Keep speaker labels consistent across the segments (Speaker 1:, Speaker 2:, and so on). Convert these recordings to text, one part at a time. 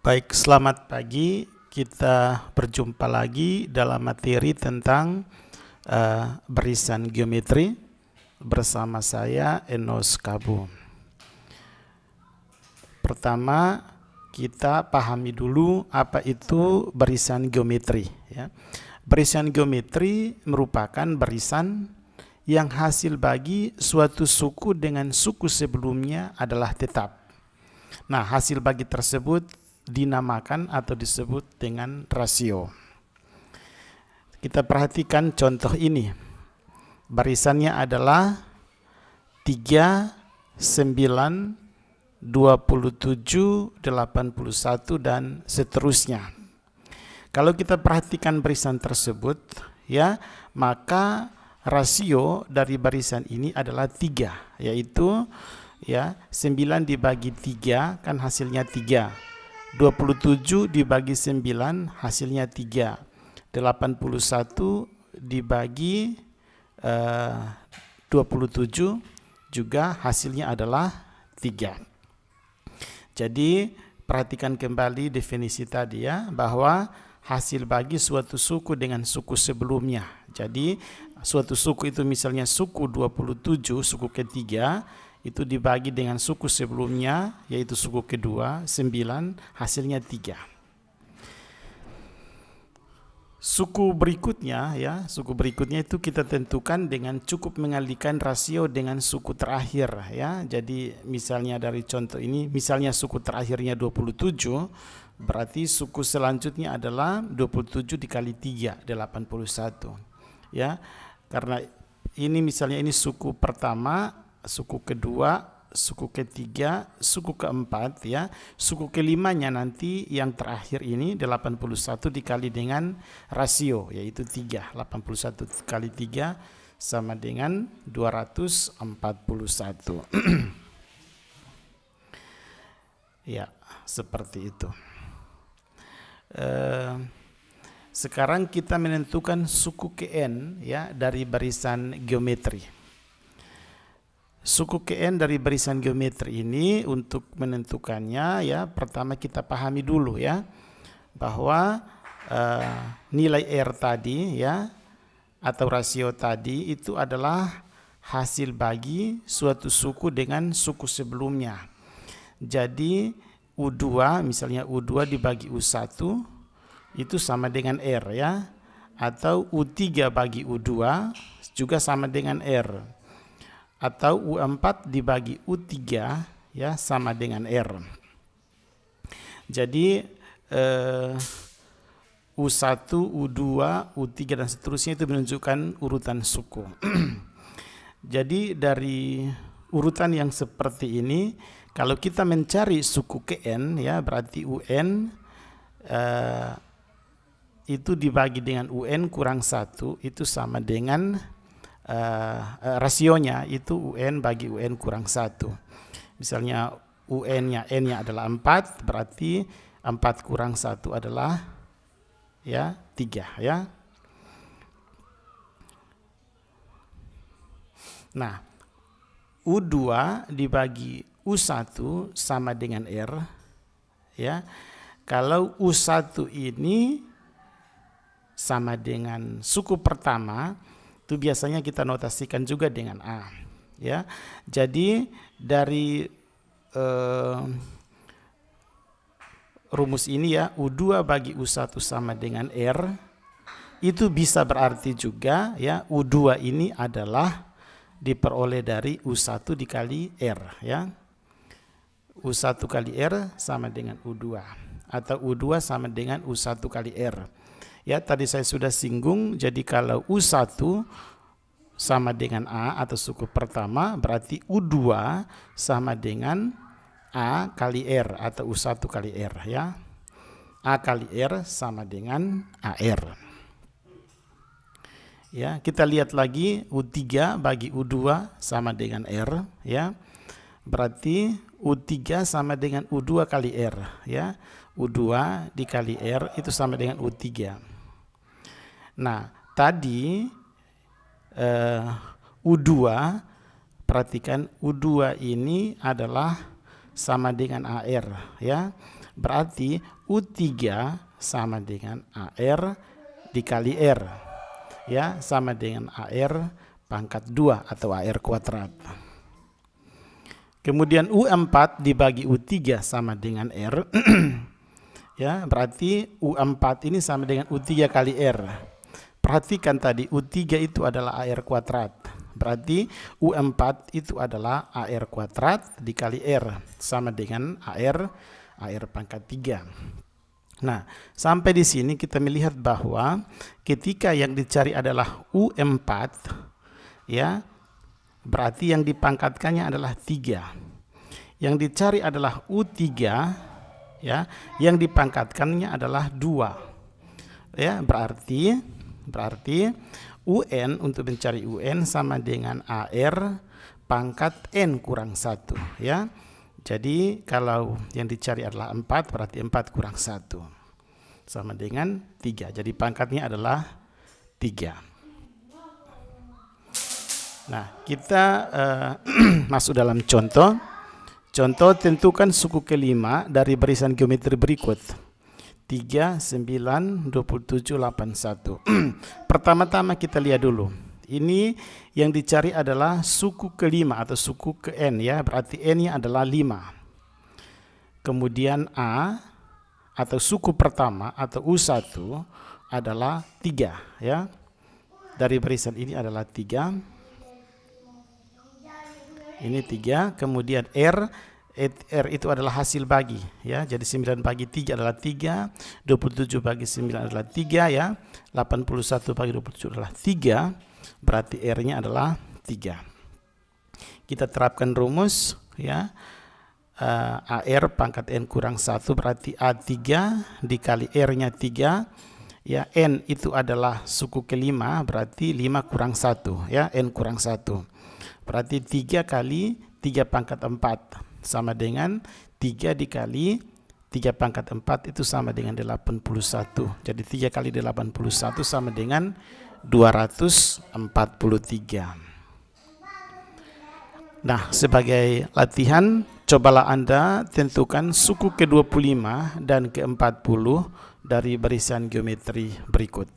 Speaker 1: Baik, selamat pagi. Kita berjumpa lagi dalam materi tentang barisan geometri bersama saya Enos Kabu. Pertama, kita pahami dulu apa itu barisan geometri. Ya. Barisan geometri merupakan barisan yang hasil bagi suatu suku dengan suku sebelumnya adalah tetap. Nah, hasil bagi tersebut dinamakan atau disebut dengan rasio. Kita perhatikan contoh ini. Barisannya adalah 3, 9, 27, 81 dan seterusnya. Kalau kita perhatikan barisan tersebut, ya, maka rasio dari barisan ini adalah 3, yaitu ya 9 dibagi 3 kan hasilnya 3. 27 dibagi 9 hasilnya 3. 81 dibagi 27 juga hasilnya adalah 3. Jadi perhatikan kembali definisi tadi ya, bahwa hasil bagi suatu suku dengan suku sebelumnya. Jadi suatu suku itu misalnya suku 27, suku ketiga, itu dibagi dengan suku sebelumnya, yaitu suku kedua, 9, hasilnya 3. Suku berikutnya, ya, suku berikutnya itu kita tentukan dengan cukup mengalihkan rasio dengan suku terakhir, ya. Jadi misalnya dari contoh ini, misalnya suku terakhirnya 27, berarti suku selanjutnya adalah 27 dikali 3, 81. Ya, karena ini misalnya ini suku pertama, suku kedua, suku ketiga, suku keempat, ya. Suku kelimanya nanti yang terakhir ini 81 dikali dengan rasio, yaitu 3. 81 kali 3 sama dengan 241. Ya, seperti itu. Sekarang kita menentukan suku Kn, ya, dari barisan geometri. Suku Kn dari barisan geometri ini untuk menentukannya, ya, pertama kita pahami dulu, ya, bahwa nilai R tadi, ya, atau rasio tadi itu adalah hasil bagi suatu suku dengan suku sebelumnya. Jadi U2, misalnya U2 dibagi U1 itu sama dengan R, ya, atau U3 bagi U2 juga sama dengan R, atau U4 dibagi U3, ya, sama dengan R. Jadi U1, U2, U3 dan seterusnya itu menunjukkan urutan suku. Jadi dari urutan yang seperti ini, kalau kita mencari suku Kn, ya, berarti UN itu dibagi dengan UN kurang 1 itu sama dengan rasionya itu UN bagi UN kurang 1. Misalnya UN-nya N-nya adalah 4, berarti 4 kurang 1 adalah, ya, 3, ya. Nah, U2 dibagi U1 sama dengan R, ya. Kalau U1 ini sama dengan suku pertama, itu biasanya kita notasikan juga dengan A, ya. Jadi dari rumus ini, ya, U2 bagi U1 sama dengan R, itu bisa berarti juga, ya, U2 ini adalah diperoleh dari U1 dikali R, ya. U1 kali R sama dengan U2, atau U2 sama dengan U1 kali R. Ya, tadi saya sudah singgung, jadi kalau U1 sama dengan A atau suku pertama, berarti U2 sama dengan A kali R atau U1 kali R, ya. A kali R sama dengan AR. Ya, kita lihat lagi U3 bagi U2 sama dengan R, ya. Berarti U3 sama dengan U2 kali R, ya. U2 dikali R itu sama dengan U3. Nah, tadi U2, perhatikan U2 ini adalah sama dengan AR, ya. Berarti U3 sama dengan AR dikali R, ya, sama dengan AR pangkat 2 atau AR kuadrat. Kemudian U4 dibagi U3 sama dengan R. Ya, berarti U4 ini sama dengan U3 kali R. Perhatikan tadi U3 itu adalah AR kuadrat. Berarti U4 itu adalah AR kuadrat dikali R sama dengan AR pangkat 3. Nah, sampai di sini kita melihat bahwa ketika yang dicari adalah U4, ya, berarti yang dipangkatkannya adalah 3. Yang dicari adalah U3, ya, yang dipangkatkannya adalah 2. Ya, berarti UN, untuk mencari UN sama dengan AR pangkat N kurang 1, ya. Jadi kalau yang dicari adalah 4, berarti 4 kurang 1 sama dengan 3. Jadi pangkatnya adalah 3. Nah, kita masuk dalam contoh. Contoh, tentukan suku kelima dari barisan geometri berikut. 3, 9, 27, 81. Pertama-tama kita lihat dulu. Ini yang dicari adalah suku kelima atau suku ke N, ya. Berarti N-nya adalah 5. Kemudian A atau suku pertama atau U1 adalah 3, ya. Dari barisan ini adalah 3. Ini 3. Kemudian R itu adalah hasil bagi, ya. Jadi 9 bagi 3 adalah 3, 27 bagi 9 adalah 3, ya. 81 bagi 27 adalah 3, berarti R-nya adalah 3. Kita terapkan rumus, ya. AR pangkat N kurang 1 berarti A3 dikali R-nya 3, ya. N itu adalah suku kelima, berarti 5 kurang 1, ya. N kurang 1 berarti 3 kali 3 pangkat 4 sama dengan 3 dikali 3 pangkat 4 itu sama dengan 81. Jadi 3 kali 81 sama dengan 243. Nah, sebagai latihan, cobalah Anda tentukan suku ke-25 dan ke-40 dari barisan geometri berikut.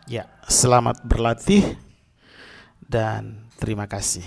Speaker 1: Ya, selamat berlatih dan terima kasih.